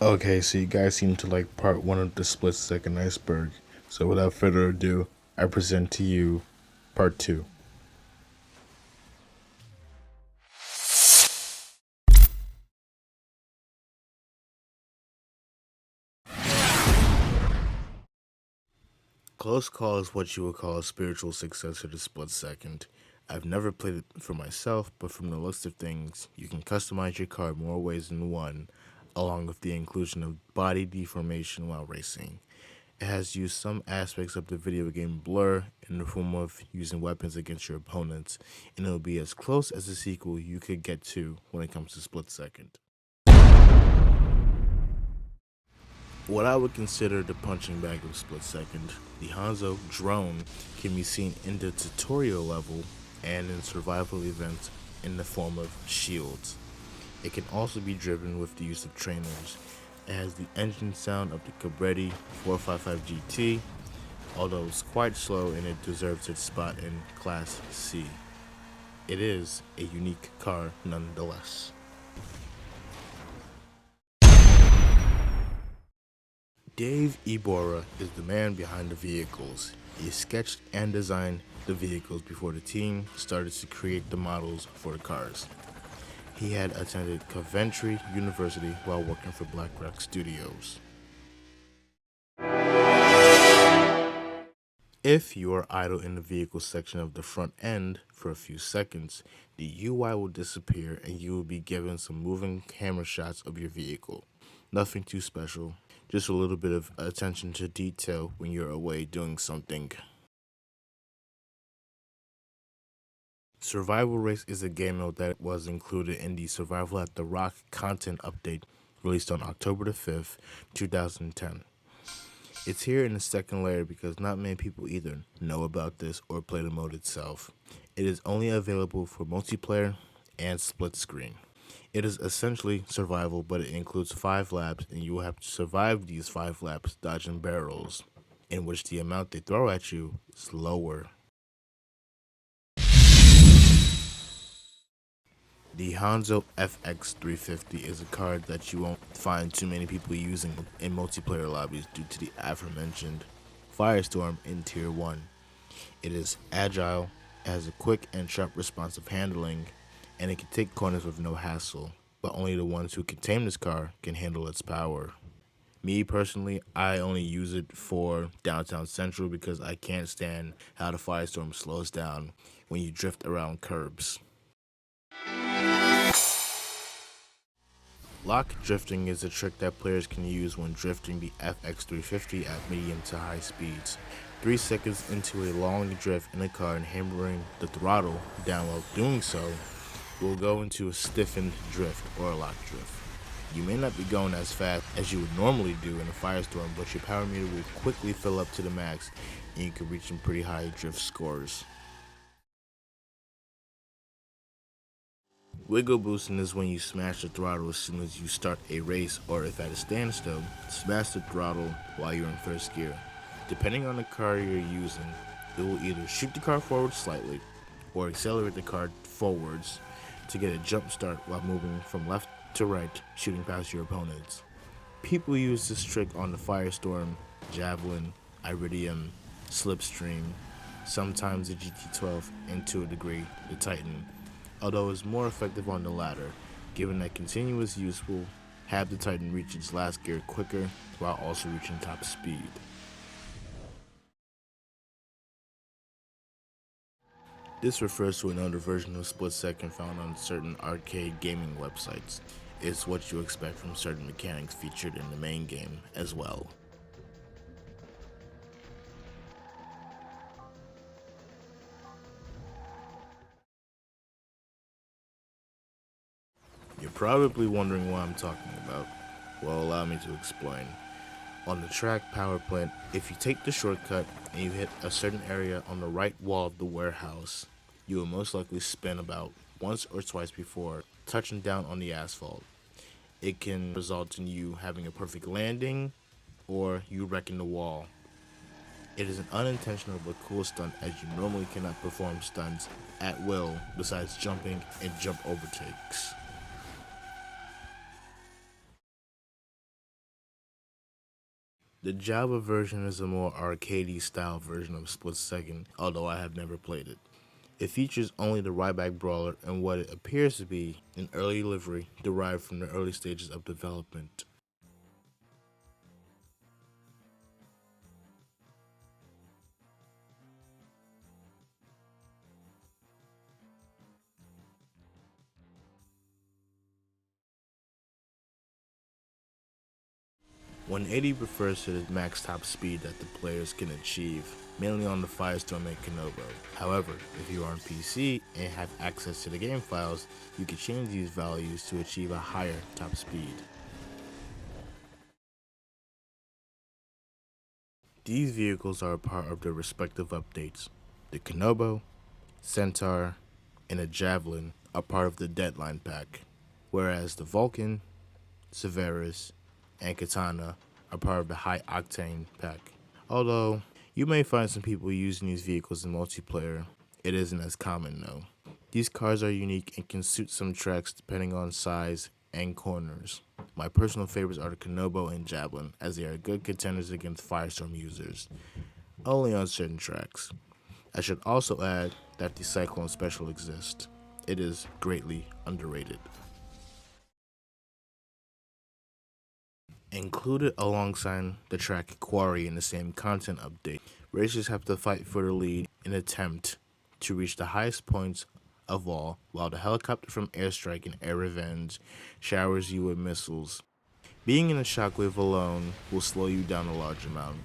Okay, so you guys seem to like part one of the split second iceberg. So without further ado, I present to you part two. Close Call is what you would call a spiritual successor to Split Second. I've never played it for myself, but from the list of things, you can customize your car more ways than one, along with the inclusion of body deformation while racing. It has used some aspects of the video game Blur in the form of using weapons against your opponents, and it'll be as close as a sequel you could get to when it comes to Split Second. What I would consider the punching bag of Split Second, the Hanzo drone can be seen in the tutorial level and in survival events in the form of shields. It can also be driven with the use of trainers. It has the engine sound of the Cabretti 455 GT, although it's quite slow and it deserves its spot in Class C. It is a unique car nonetheless. Dave Iborra is the man behind the vehicles. He sketched and designed the vehicles before the team started to create the models for the cars. He had attended Coventry University while working for Black Rock Studios. If you are idle in the vehicle section of the front end for a few seconds, the UI will disappear and you will be given some moving camera shots of your vehicle. Nothing too special, just a little bit of attention to detail when you're away doing something. Survival Race is a game mode that was included in the Survival at the Rock content update released on October the 5th, 2010. It's here in the second layer because not many people either know about this or play the mode itself. It is only available for multiplayer and split screen. It is essentially survival, but it includes 5 laps, and you will have to survive these 5 laps dodging barrels, in which the amount they throw at you is lower. The Hanzo FX350 is a card that you won't find too many people using in multiplayer lobbies due to the aforementioned Firestorm in Tier 1. It is agile, it has a quick and sharp responsive handling, and it can take corners with no hassle, but only the ones who can tame this car can handle its power. Me personally, I only use it for downtown central because I can't stand how the Firestorm slows down when you drift around curbs. Lock drifting is a trick that players can use when drifting the FX350 at medium to high speeds. 3 seconds into a long drift in a car and hammering the throttle down while doing so will go into a stiffened drift or a lock drift. You may not be going as fast as you would normally do in a firestorm, but your power meter will quickly fill up to the max and you can reach some pretty high drift scores. Wiggle boosting is when you smash the throttle as soon as you start a race, or if at a standstill, smash the throttle while you're in first gear. Depending on the car you're using, it will either shoot the car forward slightly or accelerate the car forwards to get a jump start while moving from left to right, shooting past your opponents. People use this trick on the Firestorm, Javelin, Iridium, Slipstream, sometimes the GT12, and to a degree, the Titan, although it's more effective on the latter, given that continuous use will have the Titan reach its last gear quicker while also reaching top speed. This refers to another version of Split Second found on certain arcade gaming websites. It's what you expect from certain mechanics featured in the main game as well. You're probably wondering what I'm talking about. Well, allow me to explain. On the track power plant, if you take the shortcut and you hit a certain area on the right wall of the warehouse, you will most likely spin about once or twice before touching down on the asphalt. It can result in you having a perfect landing or you wrecking the wall. It is an unintentional but cool stunt as you normally cannot perform stunts at will besides jumping and jump overtakes. The Java version is a more arcadey style version of Split Second, although I have never played it. It features only the Ryback Brawler and what it appears to be an early livery derived from the early stages of development. When 80 refers to the max top speed that the players can achieve, mainly on the Firestorm and Kanobo. However, if you are on PC and have access to the game files, you can change these values to achieve a higher top speed. These vehicles are a part of their respective updates. The Kanobo, Centaur, and the Javelin are part of the Deadline pack, whereas the Vulcan, Severus, and Katana are part of the High Octane pack. Although you may find some people using these vehicles in multiplayer, it isn't as common though. These cars are unique and can suit some tracks depending on size and corners. My personal favorites are the Kanobo and Javelin, as they are good contenders against Firestorm users, only on certain tracks. I should also add that the Cyclone Special exists. It is greatly underrated. Included alongside the track Quarry in the same content update, racers have to fight for the lead in an attempt to reach the highest points of all, while the helicopter from Airstrike and Air Revenge showers you with missiles. Being in a shockwave alone will slow you down a large amount.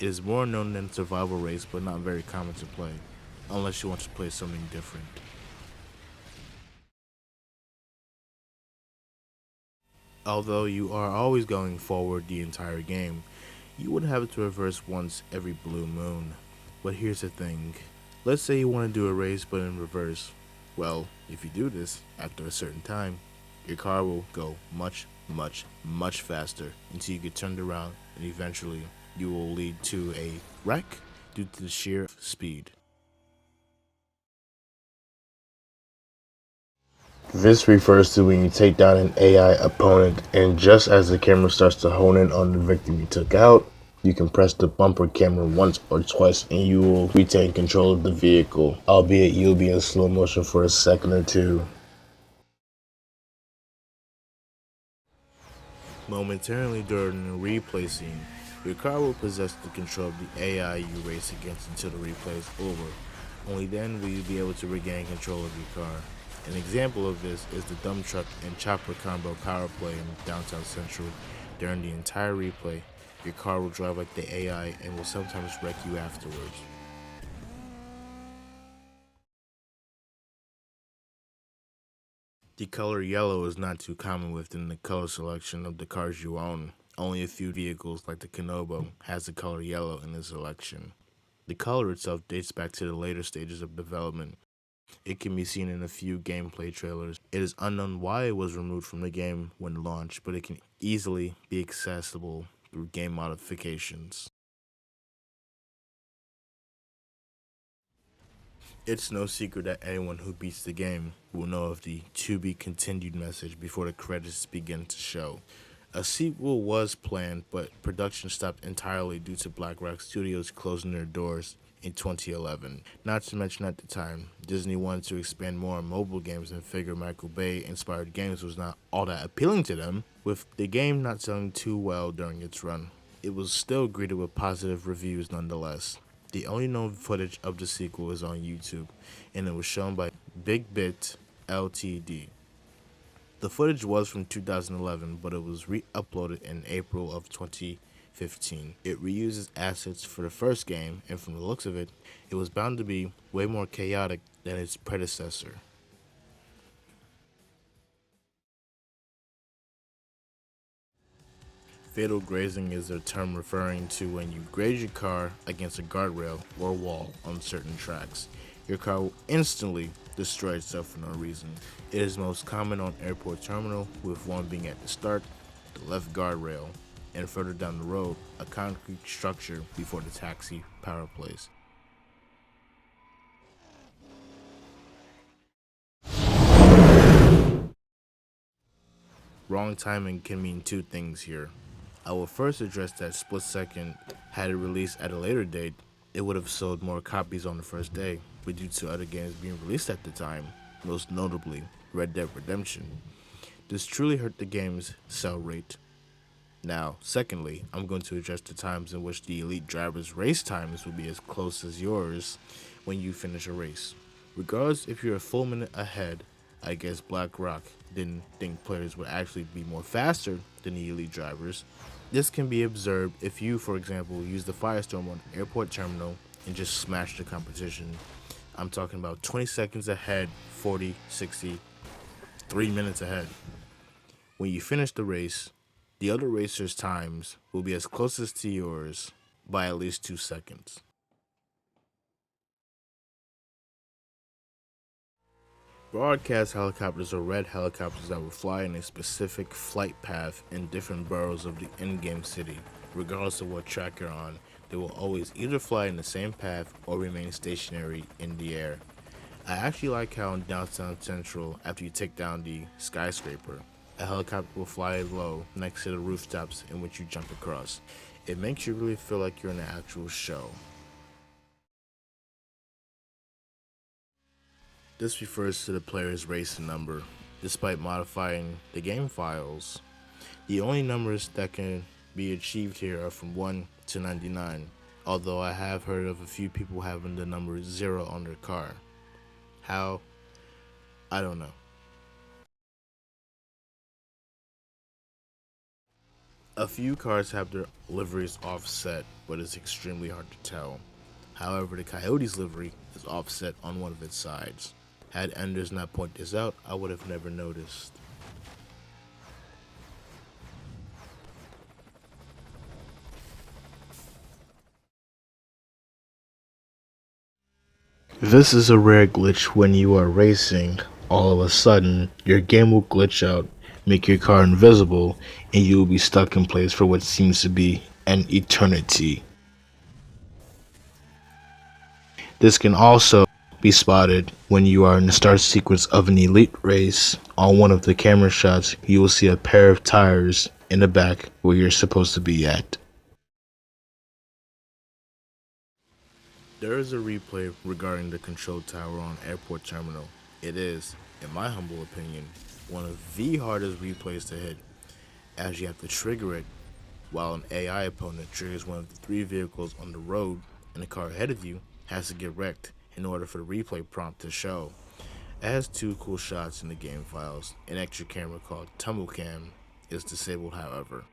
It is more known than survival race, but not very common to play, unless you want to play something different. Although you are always going forward the entire game, you would have to reverse once every blue moon. But here's the thing. Let's say you want to do a race but in reverse. Well, if you do this after a certain time, your car will go much, much, much faster until you get turned around and eventually you will lead to a wreck due to the sheer speed. This refers to when you take down an AI opponent, and just as the camera starts to hone in on the victim you took out, you can press the bumper camera once or twice and you will retain control of the vehicle, albeit you'll be in slow motion for a second or two. Momentarily during the replay scene, your car will possess the control of the AI you race against until the replay is over. Only then will you be able to regain control of your car. An example of this is the dump truck and chopper combo power play in downtown Central. During the entire replay, your car will drive like the AI and will sometimes wreck you afterwards. The color yellow is not too common within the color selection of the cars you own. Only a few vehicles like the Kanobo has the color yellow in its selection. The color itself dates back to the later stages of development. It can be seen in a few gameplay trailers. It is unknown why it was removed from the game when launched, but it can easily be accessible through game modifications. It's no secret that anyone who beats the game will know of the to be continued message before the credits begin to show. A sequel was planned, but production stopped entirely due to Black Rock Studios closing their doors in 2011. Not to mention at the time, Disney wanted to expand more on mobile games and figured Michael Bay inspired games was not all that appealing to them, with the game not selling too well during its run. It was still greeted with positive reviews nonetheless. The only known footage of the sequel is on YouTube, and it was shown by Big Bit Ltd. The footage was from 2011, but it was re-uploaded in April of 2015. It reuses assets for the first game, and from the looks of it, it was bound to be way more chaotic than its predecessor. Fatal grazing is a term referring to when you graze your car against a guardrail or wall on certain tracks. Your car will instantly destroy itself for no reason. It is most common on airport terminal, with one being at the start, the left guardrail, and further down the road, a concrete structure before the taxi power place. Wrong timing can mean two things here. I will first address that split second. Had it released at a later date, it would have sold more copies on the first day, but due to other games being released at the time, most notably Red Dead Redemption, this truly hurt the game's sell rate. Now, secondly, I'm going to address the times in which the elite driver's race times will be as close as yours when you finish a race. Regardless if you're a full minute ahead, I guess BlackRock didn't think players would actually be more faster than the elite drivers. This can be observed if you, for example, use the Firestorm on an airport terminal and just smash the competition. I'm talking about 20 seconds ahead, 40, 60, 3 minutes ahead. When you finish the race, the other racers' times will be as close as to yours by at least 2 seconds. Broadcast helicopters are red helicopters that will fly in a specific flight path in different boroughs of the in-game city. Regardless of what track you're on, they will always either fly in the same path or remain stationary in the air. I actually like how in downtown Central, after you take down the skyscraper, a helicopter will fly low next to the rooftops in which you jump across. It makes you really feel like you're in an actual show. This refers to the player's race number. Despite modifying the game files, the only numbers that can be achieved here are from 1 to 99, although I have heard of a few people having the number 0 on their car. How? I don't know. A few cars have their liveries offset, but it's extremely hard to tell. However, the Coyote's livery is offset on one of its sides. Had Enders not pointed this out, I would have never noticed. This is a rare glitch when you are racing. All of a sudden, your game will glitch out, make your car invisible, and you will be stuck in place for what seems to be an eternity. This can also be spotted when you are in the start sequence of an elite race. On one of the camera shots, you will see a pair of tires in the back where you're supposed to be at. There is a replay regarding the control tower on Airport Terminal. It is, in my humble opinion, one of the hardest replays to hit, as you have to trigger it while an AI opponent triggers one of the 3 vehicles on the road and the car ahead of you has to get wrecked in order for the replay prompt to show. It has 2 cool shots in the game files. An extra camera called Tumble Cam is disabled, however.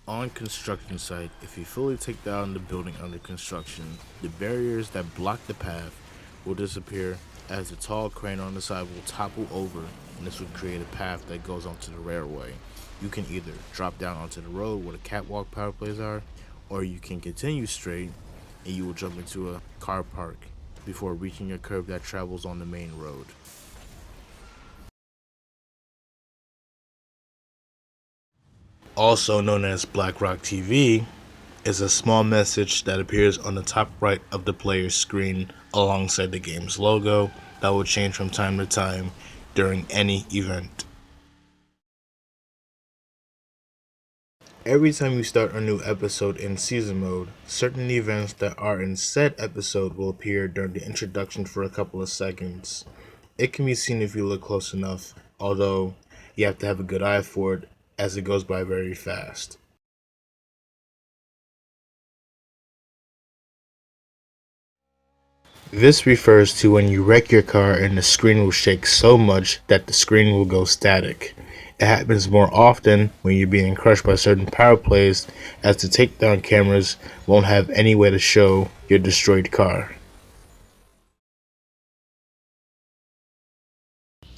On construction site, if you fully take down the building under construction, the barriers that block the path will disappear as the tall crane on the side will topple over, and this will create a path that goes onto the railway. You can either drop down onto the road where the catwalk power plays are, or you can continue straight and you will jump into a car park before reaching a curve that travels on the main road. Also known as BlackRock TV, is a small message that appears on the top right of the player's screen alongside the game's logo that will change from time to time during any event. Every time you start a new episode in season mode, certain events that are in said episode will appear during the introduction for a couple of seconds. It can be seen if you look close enough, although you have to have a good eye for it as it goes by very fast. This refers to when you wreck your car and the screen will shake so much that the screen will go static. It happens more often when you're being crushed by certain power plays, as the takedown cameras won't have any way to show your destroyed car.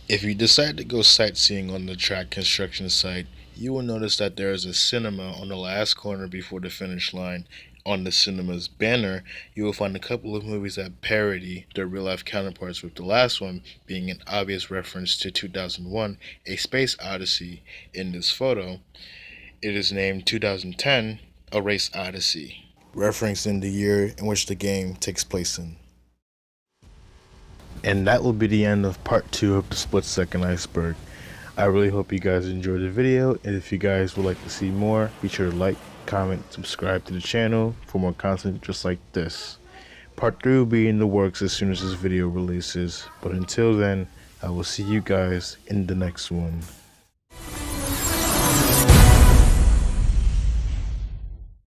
If you decide to go sightseeing on the track construction site, you will notice that there is a cinema on the last corner before the finish line. On the cinema's banner, you will find a couple of movies that parody their real life counterparts, with the last one being an obvious reference to 2001 A Space Odyssey. In this photo, it is named 2010 A Race Odyssey, referencing the year in which the game takes place in. And that will be the end of part 2 of the split second iceberg. I really hope you guys enjoyed the video, and if you guys would like to see more, be sure to like, comment, subscribe to the channel for more content just like this. Part 3 will be in the works as soon as this video releases, but until then, I will see you guys in the next one.